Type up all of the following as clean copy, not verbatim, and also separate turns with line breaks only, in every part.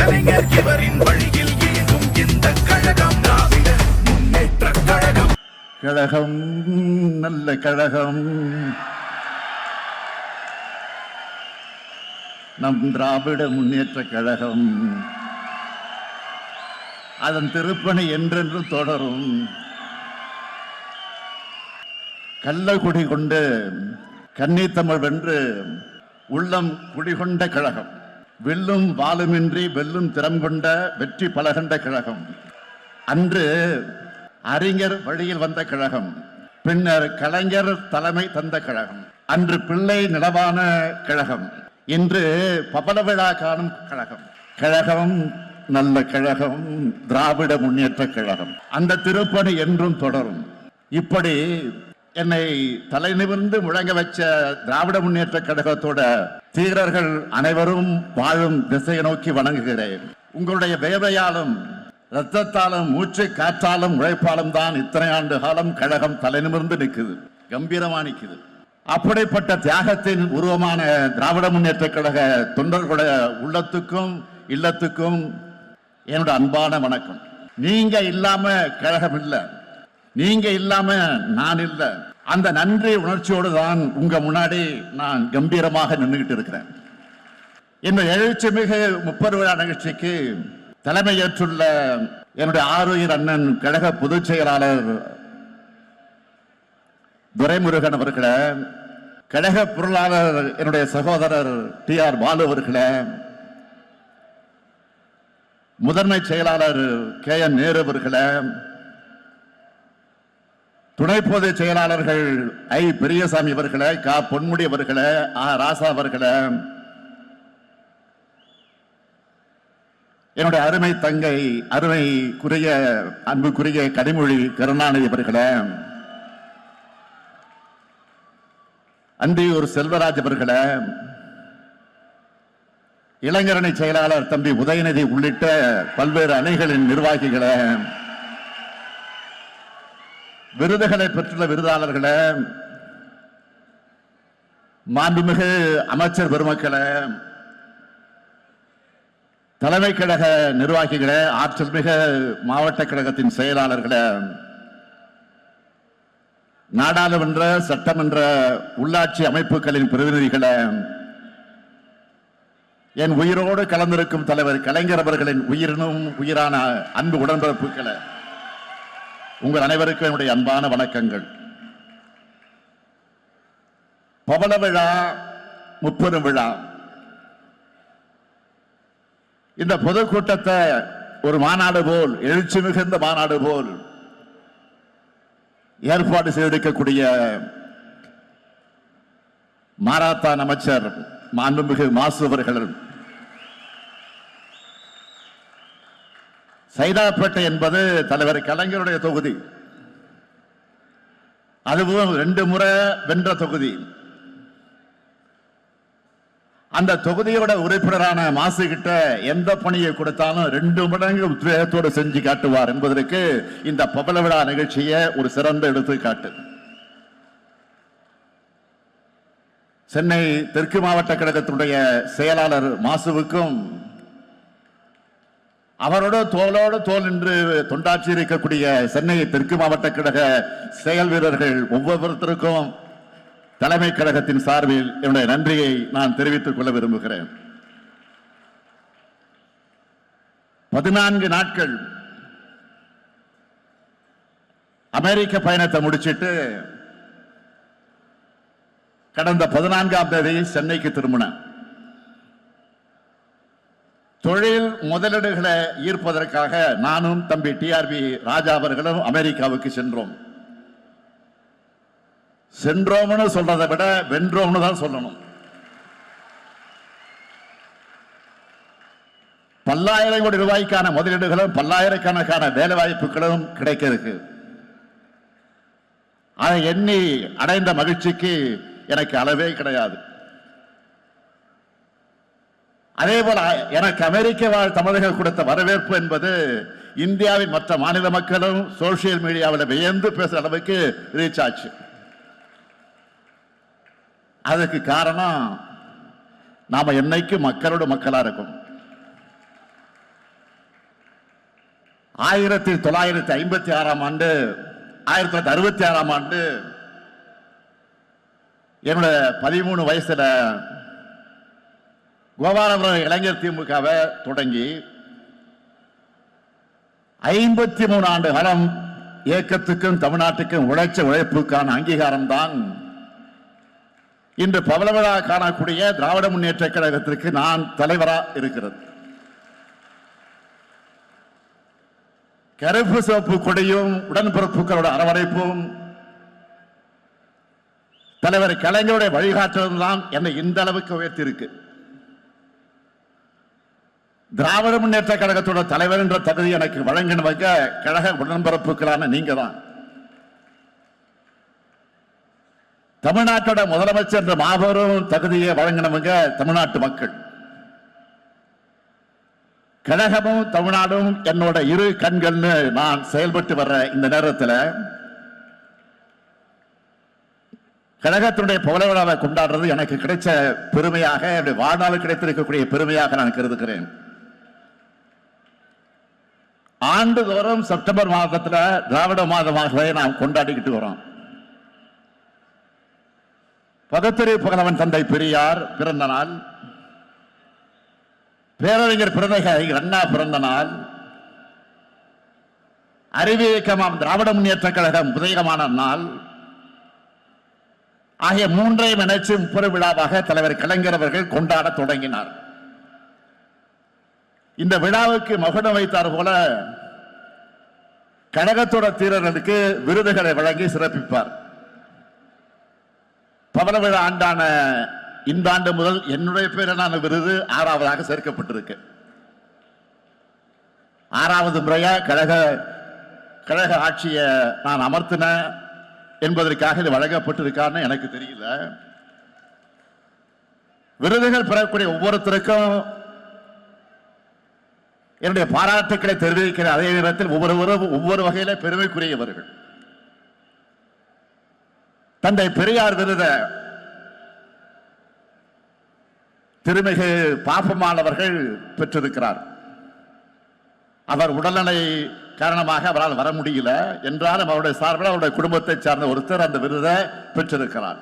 கலைஞர் இவரின் வழியில் இயங்கும் இந்த கழகம் திராவிட முன்னேற்ற கழகம்.
கழகம் நல்ல கழகம், நம் திராவிட முன்னேற்ற கழகம். அதன் திருப்பணி என்றென்று தொடரும். கள்ளக்குடி கொண்டு கன்னித்தமிழ் வென்று உள்ளம் குடிகொண்ட கழகம். வெல்லும் வாளுமின்றி வெல்லும் திறம் கொண்ட வெற்றி பலகண்ட கழகம். அன்று அறிஞர் வழியில் வந்த கழகம், பின்னர் கலைஞர் தலைமை தந்த கழகம். அன்று பிள்ளை நிலவான கழகம், இன்று பபல விழா காணும் கழகம். கழகம் நல்ல கழகம், திராவிட முன்னேற்ற கழகம். அந்த திருப்பணி என்றும் தொடரும். இப்படி என்னை தலை நிமிர்ந்து முழங்க வச்ச திராவிட முன்னேற்ற கழகத்தோட தீரர்கள் அனைவரும் வாழும் திசையை நோக்கி வணங்குகிறேன். உங்களுடைய வேவையாலும் ரத்தத்தாலும் மூச்சு காற்றாலும் உழைப்பாலும் தான் இத்தனை ஆண்டு காலம் கழகம் தலை நிமிர்ந்து நிற்குது, கம்பீரமா நிற்குது. அப்படிப்பட்ட தியாகத்தின் உருவமான திராவிட முன்னேற்ற கழக தொண்டர்களுடைய உள்ளத்துக்கும் இல்லத்துக்கும் என்னோட அன்பான வணக்கம். நீங்க இல்லாம கழகம் இல்லை, நீங்க இல்லாம நான் இல்லை. அந்த நன்றி உணர்ச்சியோடு தான் உங்க முன்னாடி நான் கம்பீரமாக நின்றுகிட்டு இருக்கிறேன். இந்த எழுச்சி மிகு 30 விழா நிகழ்ச்சிக்கு தலைமையேற்றுள்ள என்னுடைய ஆருயிர் அண்ணன் கழக பொதுச் செயலாளர் துரைமுருகன் அவர்களே, கழக பொருளாளர் என்னுடைய சகோதரர் TR பாலு அவர்களே, முதன்மை செயலாளர் KN நேரு அவர்களே, துணை பொதுச் செயலாளர்கள் I பெரியசாமி அவர்களே, க பொன்முடி அவர்களே, ராசா அவர்களே, என்னுடைய அருமை தங்கை அருமைக்குரிய அன்புக்குரிய கனிமொழி கருணாநிதி அவர்களே, அந்தியூர் செல்வராஜ் அவர்களே, இளைஞரணி செயலாளர் தம்பி உதயநிதி உள்ளிட்ட பல்வேறு அணிகளின் நிர்வாகிகளே, விருதுகளை பெற்றுள்ள விருதாளர்களே, மாண்புமிகு அமைச்சர் பெருமக்களே, தலைமை கழக நிர்வாகிகளே, ஆற்றல் மிக மாவட்ட கழகத்தின் செயலாளர்களே, நாடாளுமன்ற சட்டமன்ற உள்ளாட்சி அமைப்புகளின் பிரதிநிதிகளே, என் உயிரோடு கலந்திருக்கும் தலைவர் கலைஞர் அவர்களின் உயிரினும் உயிரான அன்பு உடன்பிறப்புகளே, உங்கள் அனைவருக்கும் என்னுடைய அன்பான வணக்கங்கள். பவள விழா 30 விழா, இந்த பொதுக்கூட்டத்தை ஒரு மாநாடு போல், எழுச்சி மிகுந்த மாநாடு போல் ஏற்பாடு செய்திருக்கக்கூடிய மாரத்தான் அமைச்சர் மாண்புமிகு மாசு அவர்கள், சைதாப்பேட்டை என்பது தலைவர் கலைஞருடைய தொகுதி, அதுவும் 2 முறை வென்ற தொகுதி. அந்த தொகுதியோட உறுப்பினரான மாசு கிட்ட எந்த பணியை கொடுத்தாலும் 2 மடங்கு உத்வேகத்தோடு செஞ்சு காட்டுவார் என்பதற்கு இந்த பவள விழா நிகழ்ச்சியை ஒரு சிறந்த எடுத்துக்காட்டு. சென்னை தெற்கு மாவட்ட கழகத்தினுடைய செயலாளர் மாசுவுக்கும் அவரோட தோளோடு தோல் என்று தொண்டாற்றி இருக்கக்கூடிய சென்னை தெற்கு மாவட்ட கழக செயல் வீரர்கள் ஒவ்வொருத்தருக்கும் தலைமை கழகத்தின் சார்பில் என்னுடைய நன்றியை நான் தெரிவித்துக் கொள்ள விரும்புகிறேன். 14 நாட்கள் அமெரிக்க பயணத்தை முடிச்சிட்டு கடந்த 14ஆம் தேதி சென்னைக்கு திரும்பினேன். தொழில் முதலீடுகளை ஈர்ப்பதற்காக நானும் தம்பி TRB ராஜா அவர்களும் அமெரிக்காவுக்கு சென்றோம். சென்றோம்னு சொல்றதை விட வென்றோம்னு தான் சொல்லணும். பல்லாயிரம் கோடி ரூபாய்க்கான முதலீடுகளும் பல்லாயிரக்கணக்கான வேலை வாய்ப்புகளும் கிடைக்க இருக்கு. அதை எண்ணி அடைந்த மகிழ்ச்சிக்கு எனக்கு அளவே கிடையாது. அதே போல எனக்கு அமெரிக்க வாழ் தமிழர்கள் கொடுத்த வரவேற்பு என்பது இந்தியாவின் மற்ற மாநில மக்களும் சோசியல் மீடியாவில் வியந்து பேசுற அளவுக்கு ரீச் ஆச்சு. அதுக்கு காரணம் நாம என்னைக்கு மக்களோட மக்களா இருக்கும். 1956ஆம் ஆண்டு 1966ஆம் ஆண்டு என்னோட 13 வயசுல கோபாலபுரம் இளைஞர் திமுகவை தொடங்கி 53 ஆண்டு காலம் இயக்கத்துக்கும் தமிழ்நாட்டுக்கும் உழைச்ச உழைப்புக்கான அங்கீகாரம் தான் இன்று பவள விழா காணக்கூடிய திராவிட முன்னேற்ற கழகத்திற்கு நான் தலைவரா இருக்கிறது. கருப்பு சிவப்பு கொடியும் உடன்பிறப்புகளோட அரவணைப்பும் தலைவர் கலைஞருடைய வழிகாட்டுதல் தான் என்னை இந்த அளவுக்கு உயர்த்தியிருக்கு. திராவிட முன்னேற்ற கழகத்தோட தலைவர் என்ற தகுதி எனக்கு வழங்கினவங்க கழக உடன்பிறப்புகளான நீங்க தான். தமிழ்நாட்டோட முதலமைச்சர் என்ற மாபெரும் தகுதியை வழங்கினவங்க தமிழ்நாட்டு மக்கள். கழகமும் தமிழ்நாடும் என்னோட இரு கண்கள்னு நான் செயல்பட்டு வர்ற இந்த நேரத்தில் கழகத்தினுடைய பவள விழாவை கொண்டாடுறது எனக்கு கிடைச்ச பெருமையாக, என்னுடைய வாழ்நாள் கிடைத்திருக்கக்கூடிய பெருமையாக நான் கருதுகிறேன். ஆண்டுதோறும் செப்டம்பர் மாதத்தில் திராவிட மாதமாகவே நாம் கொண்டாடிக்கிட்டு வரோம். பகுத்தறிவு புகழவன் தந்தை பெரியார் பிறந்த நாள், பேரறிஞர் பிறந்தகர் அண்ணா பிறந்த நாள், அறிவியக்கமாம் திராவிட முன்னேற்ற கழகம் உதயமான நாள் ஆகிய மூன்றையும் இணைச்சு முப்பெரு விழாவாக தலைவர் கலைஞர் அவர்கள் கொண்டாட தொடங்கினார். இந்த விழாவுக்கு மகுடம் வைத்தார் போல கழகத்தோட தீரர்களுக்கு விருதுகளை வழங்கி சிறப்பிப்பார். பவள விழா ஆண்டான இந்த ஆண்டு முதல் என்னுடைய பேரான விருது 6ஆவதாக சேர்க்கப்பட்டிருக்கு. 6வது முறையா கழக ஆட்சியை நான் அமர்த்தின என்பதற்காக இது வழங்கப்பட்டிருக்கான்னு எனக்கு தெரியல. விருதுகள் பெறக்கூடிய ஒவ்வொருத்தருக்கும் என்னுடைய பாராட்டுக்களை தெரிவிக்கிற அதே நேரத்தில் ஒவ்வொருவரும் ஒவ்வொரு வகையில பெருமைக்குரியவர்கள். தந்தை பெரியார் விருத திருமிகு பாப்பம்மாள் அவர்கள் பெற்றிருக்கிறார். அவர் உடல்நிலை காரணமாக அவரால் வர முடியல என்றாலும் அவருடைய சார்பில் அவருடைய குடும்பத்தை சார்ந்த ஒருத்தர் அந்த விருதை பெற்றிருக்கிறார்.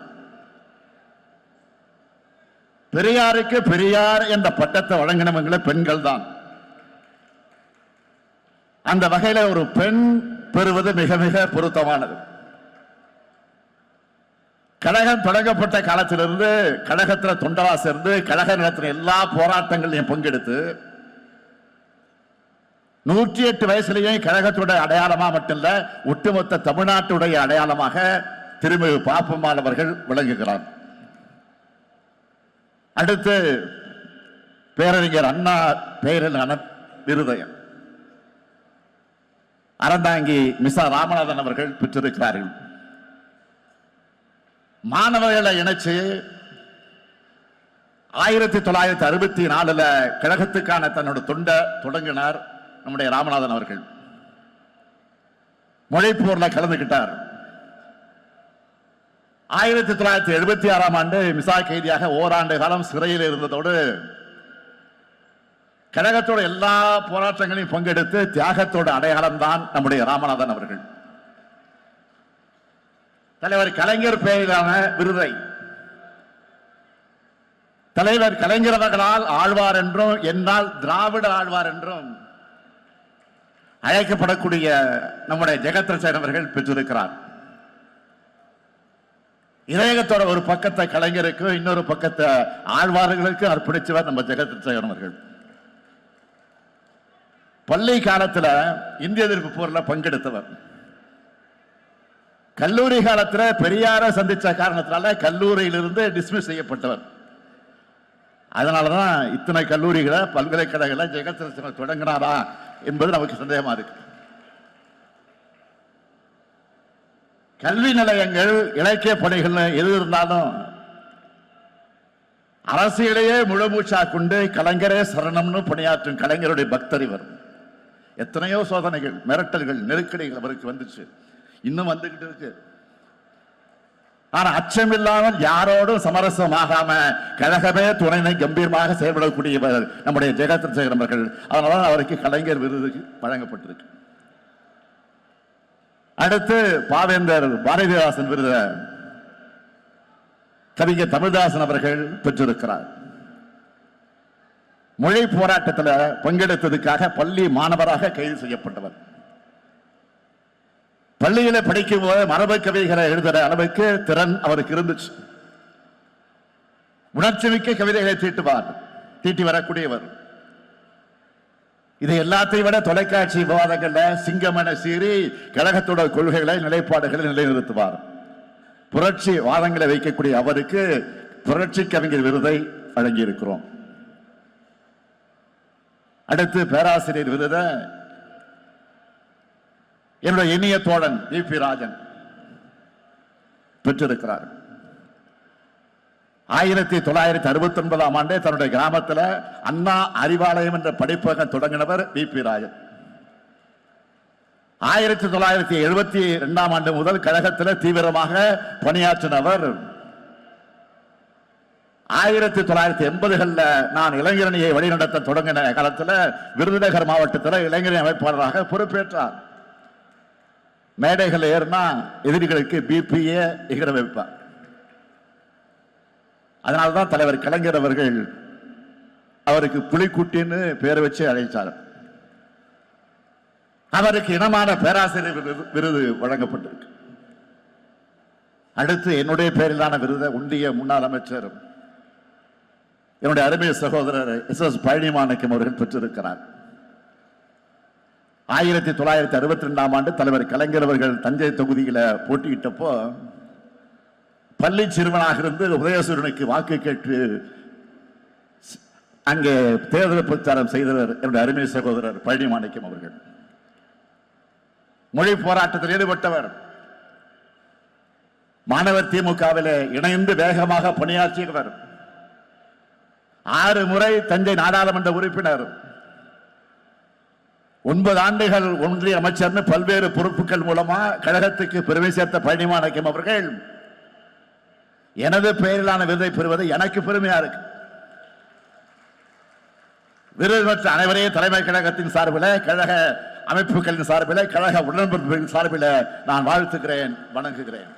பெரியாருக்கு பெரியார் என்ற பட்டத்தை வழங்கினவங்கள பெண்கள் தான். அந்த வகையில ஒரு பெண் பெறுவது மிக மிக பொருத்தமானது. கழகம் தொடங்கப்பட்ட காலத்திலிருந்து கழகத்தில் தொண்டவா சேர்ந்து கழக நடத்தின எல்லா போராட்டங்களையும் பங்கெடுத்து 108 வயசுலேயே கழகத்தோட அடையாளமா மட்டுமல்ல ஒட்டுமொத்த தமிழ்நாட்டுடைய அடையாளமாக திருமிகு பாப்பம்மாள் அவர்கள் விளங்குகிறார். அடுத்து பேரறிஞர் அண்ணா பெயரிலான விருதயம் அறந்தாங்கி மிசா ராமநாதன் அவர்கள் பெற்றிருக்கிறார்கள். மாணவர்களை இணைச்சு 1964 கழகத்துக்கான தன்னோட தொண்டை தொடங்கினார் நம்முடைய ராமநாதன் அவர்கள். மொழிப்போர்ல கலந்துகிட்டார். 1976ஆம் ஆண்டு மிசா கைதியாக ஓராண்டு காலம் சிறையில் இருந்ததோடு கழகத்தோட எல்லா போராட்டங்களையும் பங்கெடுத்து தியாகத்தோட அடையாளம் தான் நம்முடைய ராமநாதன் அவர்கள். தலைவர் கலைஞர் பெயரிலான விருதை தலைவர் கலைஞர் அவர்களால் ஆழ்வார் என்றும் என்னால் திராவிட ஆழ்வார் என்றும் அழைக்கப்படக்கூடிய நம்முடைய ஜெகத்ரட்சகன் அவர்கள் பெற்றிருக்கிறார். இதயத்தோட ஒரு பக்கத்தை கலைஞருக்கு இன்னொரு பக்கத்தை ஆழ்வார்களுக்கு அர்ப்பணிச்சவர் நம்ம ஜெகத்ரட்சகன் அவர்கள். பள்ளி காலத்தில் இந்திய எதிர்ப்பு போரில் பங்கெடுத்தவர். கல்லூரி காலத்தில் பெரியார சந்திச்ச காரணத்தினால கல்லூரியிலிருந்து டிஸ்மிஸ் செய்யப்பட்டவர். அதனாலதான் இத்தனை கல்லூரிகளை பல்கலைக்கழகங்களை ஜெகத்ரட்சகன் தொடங்கினாரா என்பது நமக்கு சந்தேகமா இருக்கு. கல்வி நிலையங்கள் இலக்கிய பணிகள் எது இருந்தாலும் அரசியலையே முழுமூச்சா கொண்டு கலைஞரே சரணம்னு பணியாற்றும் கலைஞருடைய பக்தர் இவர். எத்தனையோ சோதனைகள், மிரட்டல்கள், நெருக்கடிகள் அவருக்கு வந்துச்சு, இன்னும் வந்துகிட்டு இருக்கு. ஆனா அச்சமில்லாமல் யாரோடும் சமரசமாகாம கழகமே துணைனை கம்பீரமாக செயல்படக்கூடியவர் நம்முடைய ஜெகத்ரட்சகன் அவர்கள். அதனால அவருக்கு கலைஞர் விருது வழங்கப்பட்டிருக்கு. அடுத்து பாவேந்தர் பாரதிதாசன் விருத கவிஞர் தமிழ்தாசன் அவர்கள் பெற்றிருக்கிறார். மொழி போராட்டத்தில் பங்கெடுத்ததுக்காக பள்ளி மாணவராக கைது செய்யப்பட்டவர். பள்ளியில படிக்கும் போது மரபு கவிதைகளை எழுதுற அளவுக்கு திறன் அவருக்கு இருந்துச்சு. உணர்ச்சி மிக்க கவிதைகளை தீட்டி வரக்கூடியவர். இது எல்லாத்தையும் விட தொலைக்காட்சி விவாதங்கள்ல சிங்கமன சீறி கழகத்தோட கொள்கைகளை நிலைப்பாடுகளை நிலைநிறுத்துவார். புரட்சி வாதங்களை வைக்கக்கூடிய அவருக்கு புரட்சி கவிஞர் விருதை வழங்கி இருக்கிறோம். அடுத்து பேராசிரியர் விருதை என்னுடைய இனிய தோழன் வி.பி. ராஜன் பெற்றிருக்கிறார். 1969ஆம் ஆண்டே தன்னுடைய கிராமத்தில் அண்ணா அறிவாலயம் என்ற படிப்பகம் தொடங்கினவர் வி.பி. ராஜன். 1972ஆம் ஆண்டு முதல் கழகத்தில் தீவிரமாக பணியாற்றினவர். 1980களில் நான் இளைஞரணியை வழிநடத்த தொடங்கின காலத்தில் விருதுநகர் மாவட்டத்தில் இளைஞரணி அமைப்பாளராக பொறுப்பேற்றார். மேடைகள் ஏறினா எதிரிகளுக்கு பிபிஏ எகிர வைப்பார். அதனால்தான் தலைவர் கலைஞர் அவர்கள் அவருக்கு புலிக்குட்டின்னு பேர் வச்சு அழைத்தார். அவருக்கு இனமான பேராசிரியர் விருது வழங்கப்பட்டிருக்கு. அடுத்து என்னுடைய பேரிலான விருதை ஒன்றிய முன்னாள் அமைச்சர் என்னுடைய அருமை சகோதரர் எஸ்.எஸ். பழனிமாணிக்கம் அவர்கள் பெற்றிருக்கிறார். 1962ஆம் ஆண்டு தலைவர் கலைஞர் அவர்கள் தஞ்சை தொகுதியில போட்டியிட்டப்போ பள்ளி சிறுவனாக இருந்து உதயசூரனுக்கு வாக்கு கேட்டு அங்கே தேர்தல் பிரச்சாரம் செய்தவர் என்னுடைய அருமை சகோதரர் பழனிமாணிக்கம் அவர்கள். மொழி போராட்டத்தில் ஈடுபட்டவர். மாணவர் திமுகவிலே இணைந்து வேகமாக பணியாற்றியவர். 6 முறை தஞ்சை நாடாளுமன்ற உறுப்பினர், 9 ஆண்டுகள் ஒன்றிய அமைச்சர், பல்வேறு பொறுப்புகள் மூலமா கழகத்துக்கு பெருமை சேர்த்த பழனிமாணிக்கம் அவர்கள் எனது பெயரிலான விருதை பெறுவது எனக்கு பெருமையா இருக்கு. விருது பெற்ற அனைவரையும் தலைமை கழகத்தின் சார்பில், கழக அமைப்புகளின் சார்பில், கழக உடன்பிறப்புகளின் சார்பில் நான் வாழ்த்துக்கிறேன், வணங்குகிறேன்.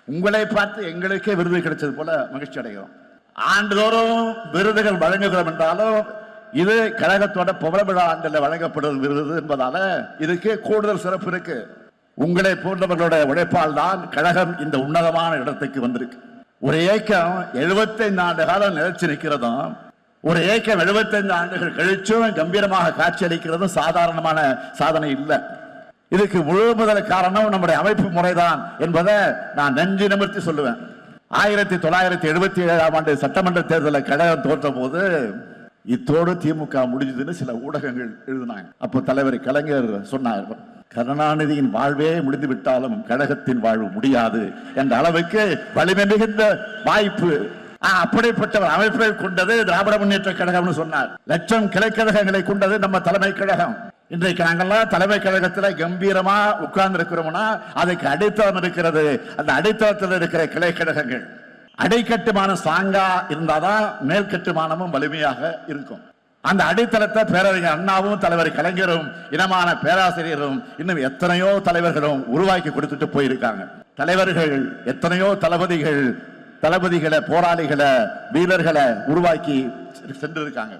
உங்களை பார்த்து எங்களுக்கே விருது கிடைச்சது போல மகிழ்ச்சி அடைகிறோம். ஆண்டுதோறும் விருதுகள் வழங்குகிறோம் என்றாலும் இது கழகத்தோட புகழ விழா ஆண்டில் வழங்கப்படும் விருது என்பதால இதுக்கு கூடுதல் சிறப்பு இருக்கு. உங்களை போன்றவர்களுடைய உழைப்பால் தான் கழகம் இந்த உன்னதமான இடத்துக்கு வந்திருக்கு. ஒரு இயக்கம் 75 ஆண்டு காலம் நிலைச்சு நிற்கிறதும், ஒரு இயக்கம் 75 ஆண்டுகள் கழிச்சும் கம்பீரமாக காட்சி அளிக்கிறதும் சாதாரணமான சாதனை இல்லை. இதுக்கு முழு முதல் காரணம் நம்முடைய அமைப்பு முறைதான் என்பதை நான் நெஞ்சு நிமிர்த்தி சொல்லுவேன். 1977ஆம் ஆண்டு சட்டமன்ற தேர்தலில் கழகம் தோற்ற போது இத்தோடு திமுக முடிஞ்சதுன்னு சில ஊடகங்கள் எழுதினாங்க. அப்போ தலைவர் கலைஞர் சொன்னார், கருணாநிதியின் வாழ்வே முடிந்து விட்டாலும் கழகத்தின் வாழ்வு முடியாது என்ற அளவுக்கு வலிமை மிகுந்த வாய்ப்பு அப்படிப்பட்ட அமைப்பை கொண்டது திராவிட முன்னேற்ற கழகம்னு சொன்னார். லட்சம் கிளைக்கழகங்களை கொண்டது நம்ம தலைமை கழகம். இன்றைக்கு நாங்கெல்லாம் தலைமை கழகத்தில் கம்பீரமா உட்கார்ந்து இருக்கிறோம்னா அதுக்கு அடித்தளம் இருக்கிறது. அந்த அடித்தளத்தில் இருக்கிற கிளைக்கழகங்கள் அடிக்கட்டுமானம் சாங்கா இருந்தாதான் மேல் கட்டுமானமும் வலிமையாக இருக்கும். அந்த அடித்தளத்தை பேரறிஞர் அண்ணாவும் தலைவர் கலைஞரும் இனமான பேராசிரியரும் இன்னும் எத்தனையோ தலைவர்களும் உருவாக்கி கொடுத்துட்டு போயிருக்காங்க. தலைவர்கள் எத்தனையோ தளபதிகளை, போராளிகளை, வீரர்களை உருவாக்கி சென்றிருக்காங்க.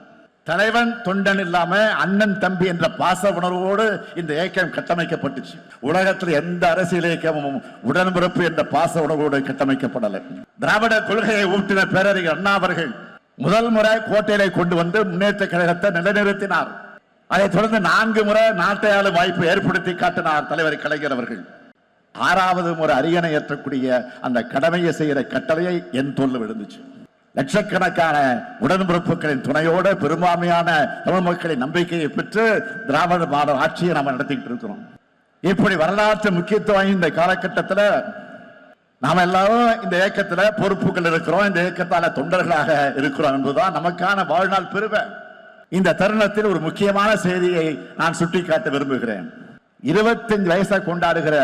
தலைவன் தொண்டன் இல்லாம அண்ணன் தம்பி என்ற பாச உணர்வோடு இந்த இயக்கம் கட்டமைக்கப்பட்டுச்சு. உலகத்தில் எந்த அரசியல் இயக்கமும் உடன்பிறப்பு என்ற பாச உணர்வோடு கட்டமைக்கப்படலை. திராவிட கொள்கையை ஊட்டின பேரறிஞர் அண்ணா அவர்கள் முதல் முறை கோட்டையை கொண்டு வந்து முன்னேற்ற கழகத்தை நிலைநிறுத்தினார். அதைத் தொடர்ந்து 4 முறை நாட்டை ஆளும் வாய்ப்பு ஏற்படுத்தி காட்டினார் தலைவர் கலைஞர் அவர்கள். 6வது முறை அரியணை ஏற்றக்கூடிய அந்த கடமையை செய்கிற கட்டளையை என் தோல்ல விழுந்துச்சு. லட்சக்கணக்கான உடன்பிறப்புகளின் துணையோடு பெரும்பான்மையான தமிழ் மக்களின் நம்பிக்கையை பெற்று திராவிட மாடல் ஆட்சியை நாம் நடத்திட்டு இருக்கிறோம். இப்படி வரலாற்று முக்கியத்துவம் இந்த காலகட்டத்தில் நாம எல்லாரும் இந்த இயக்கத்தில் பொறுப்புகள் இருக்கிறோம், இந்த இயக்கத்தால தொண்டர்களாக இருக்கிறோம் என்பதுதான் நமக்கான வாழ்நாள் பெருமை. இந்த தருணத்தில் ஒரு முக்கியமான செய்தியை நான் சுட்டிக்காட்ட விரும்புகிறேன். 25 வயசை கொண்டாடுகிற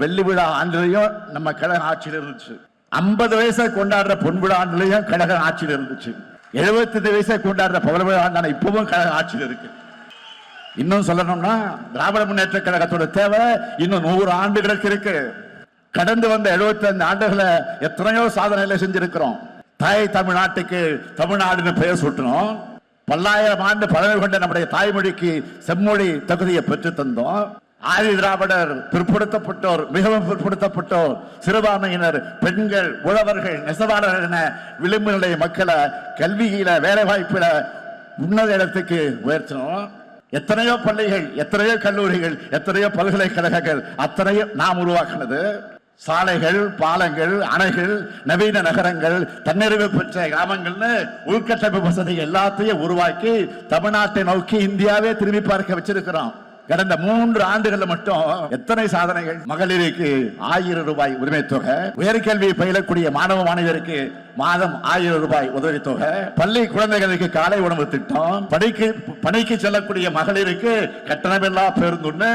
வெள்ளி விழா ஆண்டிலையும் நம்ம கழக ஆட்சியில் இருந்துச்சு. 50 வயசை கொண்டாடுற பொன் விழா ஆண்டிலையும் கழக ஆட்சியில் இருந்துச்சு. 75 வயசை கொண்டாடுற பவள விழா ஆண்டான இப்பவும் கழக ஆட்சியில் இருக்கு. இன்னும் சொல்லணும்னா திராவிட முன்னேற்ற கழகத்தோட தேவை இன்னும் 100 ஆண்டுகளுக்கு இருக்கு. கடந்து வந்த 75 ஆண்டுகளை எத்தனையோ சாதனைகளை செஞ்சிருக்கிறோம். தாய் தமிழ்நாட்டுக்கு தமிழ்நாடுன்னு பெயர் சூட்டணும். பல்லாயிரம் ஆண்டு பழமை கொண்ட நம்முடைய தாய்மொழிக்கு செம்மொழி தகுதியை பெற்று தந்தோம். ஆதி திராவிடர், பிற்படுத்தப்பட்டோர், மிகவும் பிற்படுத்தப்பட்டோர், சிறுபான்மையினர், பெண்கள், உழவர்கள், நெசவாளர்கள் என விளிம்பு நிலை மக்களை கல்வியில, வேலை வாய்ப்பில உன்னத இடத்துக்கு உயர்த்தணும். எத்தனையோ பள்ளிகள், எத்தனையோ கல்லூரிகள், எத்தனையோ பல்கலைக்கழகங்கள் அத்தனையும் நாம் உருவாக்குனது. சாலைகள், பாலங்கள், அணைகள், நவீன நகரங்கள், தன்னிறைவு பெற்ற கிராமங்கள்னு உள்கட்டமைப்பு வசதி எல்லாத்தையும் உருவாக்கி தமிழ்நாட்டை நோக்கி இந்தியாவே திரும்பி பார்க்க வச்சிருக்கிறோம். கடந்த 3 ஆண்டுகள் மட்டும் எத்தனை சாதனைகள்! மகளிருக்கு 1000 ரூபாய் உரிமை தொகை, உயர்கல்வி பயிலக்கூடிய மாணவ மாணவியருக்கு மாதம் 1000 ரூபாய் உதவித்தொகை, பள்ளி குழந்தைகளுக்கு காலை உணவு திட்டம், பணிக்கு செல்லக்கூடிய மகளிருக்கு கட்டணமில்லா பேருந்துன்னு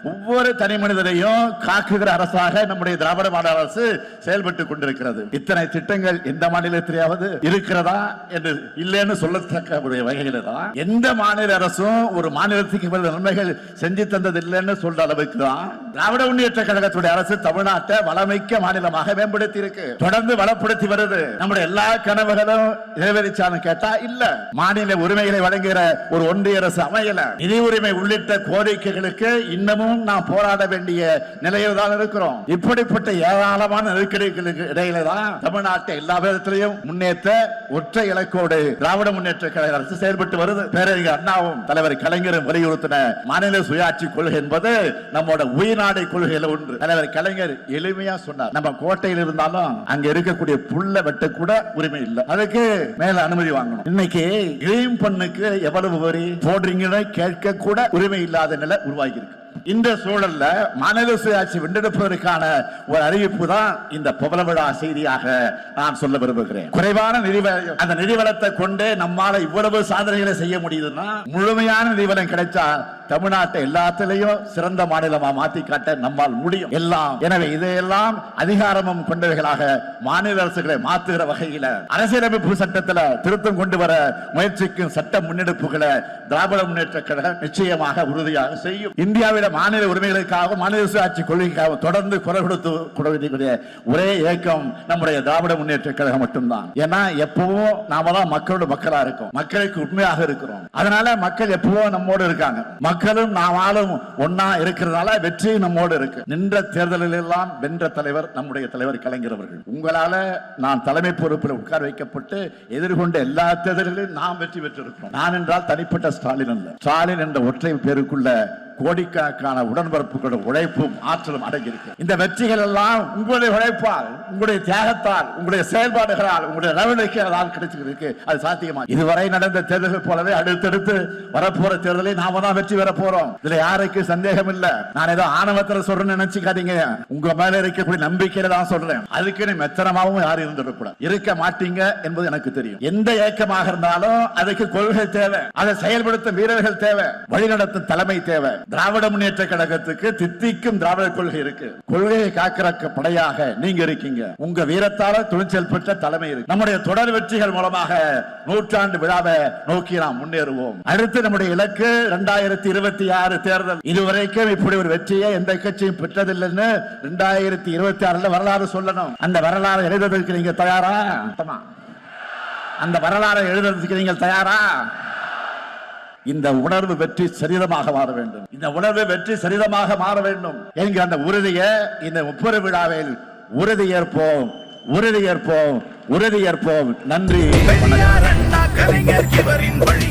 ஒவ்வொரு தனி மனிதரையும் காக்குகிற அரசாக நம்முடைய திராவிட மாடல் அரசு செயல்பட்டு கொண்டிருக்கிறது. இத்தனை திட்டங்கள் எந்த மாநிலத்திலேயாவது இருக்கிறதா என்று இல்லைன்னு சொல்லத்தக்க ஒரு வகையில தான் எந்த மாநில அரசும் ஒரு மாநிலத்துக்கு நன்மைகள் செஞ்சு தந்தது இல்லைன்னு சொல்ற அளவுக்கு தான் திராவிட முன்னேற்ற கழகத்துடைய அரசு தமிழ்நாட்டை வளமிக்க மாநிலமாக மேம்படுத்தி இருக்கு. தொடர்ந்து வளப்படுத்தி வருது. நம்முடைய எல்லா கனவுகளும் நிறைவேறிச்சான்னு கேட்டா இல்ல. மாநில உரிமைகளை வழங்குகிற ஒரு ஒன்றிய அரசு அமையல. நிதி உரிமை உள்ளிட்ட கோரிக்கைகளுக்கு இன்னமும் நாம் போராட வேண்டிய நிலையில் தான் இருக்கிறோம். இப்படிப்பட்ட ஏராளமான நெருக்கடிகளுக்கு இடையில தான் தமிழ்நாட்டை எல்லா விதத்திலையும் முன்னேற்ற ஒற்றை இலக்கோடு திராவிட முன்னேற்ற கழக அரசு செயல்பட்டு வருது. பேரறிஞர் அண்ணாவும் தலைவர் கலைஞரும் வலியுறுத்தின மாநில சுயாட்சி கொள்கை என்பது நம்மோட உயிர்நாடை கொள்கையில ஒன்று. தலைவர் கலைஞர் எளிமையா சொன்னார், நம்ம கோட்டையில் இருந்தாலும் அங்க இருக்கக்கூடிய புல்ல வெட்ட கூட உரிமை இல்லை, அதுக்கு மேல அனுமதி வாங்கணும். இன்னைக்கு கிரீம் பண்ணுக்கு எவ்வளவு வரி போடுறீங்கன்னு கேட்க கூட உரிமை இல்லாத நிலை உருவாகி இருக்கு. இந்த சூழல்ல மாநில சுயாட்சி வென்றெடுப்பதற்கான ஒரு அறிவிப்பு தான் இந்த புகழ விழா செய்தியாக நான் சொல்ல விரும்புகிறேன். குறைவான நிதிவளம், அந்த நிதிவளத்தை கொண்டு நம்மால இவ்வளவு சாதனைகளை செய்ய முடியுதுன்னா முழுமையான நிதிவளம் கிடைச்சா தமிழ்நாட்டை எல்லாத்திலையும் சிறந்த மாநிலமா மாத்தி காட்ட நம்மால் முடியும் எல்லாம். எனவே இதையெல்லாம் அதிகாரமும் கொண்டவைகளாக மாநில அரசுகளை மாற்றுகிற வகையில அரசியலமைப்பு சட்டத்தில் திருத்தம் கொண்டு வர முயற்சிக்கும் சட்ட முன்னெடுப்புகளை திராவிட முன்னேற்ற கழகம் நிச்சயமாக உறுதியாக செய்யும். இந்தியாவில் மாநில உரிமைகளுக்காக, மாநில சுயாட்சி கொள்கைக்காக தொடர்ந்து குரல் கொடுத்து ஒரே இயக்கம் நம்முடைய திராவிட முன்னேற்ற கழகம் மட்டும்தான். ஏன்னா எப்பவும் நாம தான் மக்களோட மக்களா இருக்கோம், மக்களுக்கு உண்மையாக இருக்கிறோம். அதனால மக்கள் எப்பவும் நம்மோடு இருக்காங்க. மக்களும் நாமாலும் ஒன்னா இருக்கிறதால வெற்றி நம்மோடு இருக்கு. நின்ற தேர்தலில் எல்லாம் வென்ற தலைவர் நம்முடைய தலைவர் கலைஞர் அவர்கள். உங்களால நான் தலைமை பொறுப்பில் உட்கார வைக்கப்பட்டு எதிர்கொண்ட எல்லா தேர்தல்களிலும் நாம் வெற்றி பெற்றிருக்கிறோம். நான் என்றால் தனிப்பட்ட ஸ்டாலின் அல்ல. ஸ்டாலின் என்ற ஒற்றை பேருக்குள்ள கோடிக்கணக்கான உடன்பரப்புகளோட உழைப்பும் ஆற்றலும் அடங்கியிருக்கு. இந்த வெற்றிகள் எல்லாம் உங்களுடைய உழைப்பால், உங்களுடைய தியாகத்தால், உங்களுடைய செயல்பாடுகளால், உங்களுடைய நடவடிக்கைகளால் கிடைச்சிருக்கு. அது சாத்தியமா? இதுவரை நடந்த தேர்தல்கள் போலவே அடுத்தடுத்து வரப்போற தேர்தலை நாம தான் வெற்றி பெற போறோம். இதுல யாருக்கு சந்தேகம் இல்ல. நான் ஏதோ ஆணவத்தில் சொல்றேன்னு நினைச்சுக்காதீங்க. உங்க மேல இருக்கக்கூடிய நம்பிக்கையில தான் சொல்றேன். அதுக்கு மெத்தனமாவும் யாரும் இருந்துடக்கூடாது, இருக்க மாட்டீங்க என்பது எனக்கு தெரியும். எந்த இயக்கமாக இருந்தாலும் அதுக்கு கொள்கை தேவை, அதை செயல்படுத்த வீரர்கள் தேவை, வழிநடத்தும் தலைமை தேவை. திராவிட முன்னேற்ற கழகத்துக்கு தித்திக்கும் திராவிட கொள்கை இருக்கு. கொள்கையை காக்கிற படையாக நீங்க இருக்கீங்க. உங்க வீரத்தால துணிச்சல் பெற்ற தலைமை இருக்கு. நம்முடைய தொடர் வெற்றிகள் மூலமாக 100ஆண்டு விழாவை நோக்கி நாம் முன்னேறுவோம். அடுத்து நம்முடைய இலக்கு 2026 தேர்தல். இதுவரைக்கும் இப்படி ஒரு வெற்றியை எந்த கட்சியும் பெற்றதில்லைன்னு 2026 வரலாறு சொல்லணும். அந்த வரலாறு எழுதுவதற்கு நீங்க தயாரா? அந்த வரலாறு எழுதுவதற்கு நீங்கள் தயாரா? இந்த உணர்வு வெற்றி சரிதமாக மாற வேண்டும். இந்த உணர்வு வெற்றி சரிதமாக மாற வேண்டும் என்கிற அந்த உறுதியை இந்த 30 விழாவில் உறுதியேற்போம், உறுதியேற்போம், உறுதியேற்போம். நன்றி.
பெரியார் அண்ணா கலைஞர் இவரின் வழி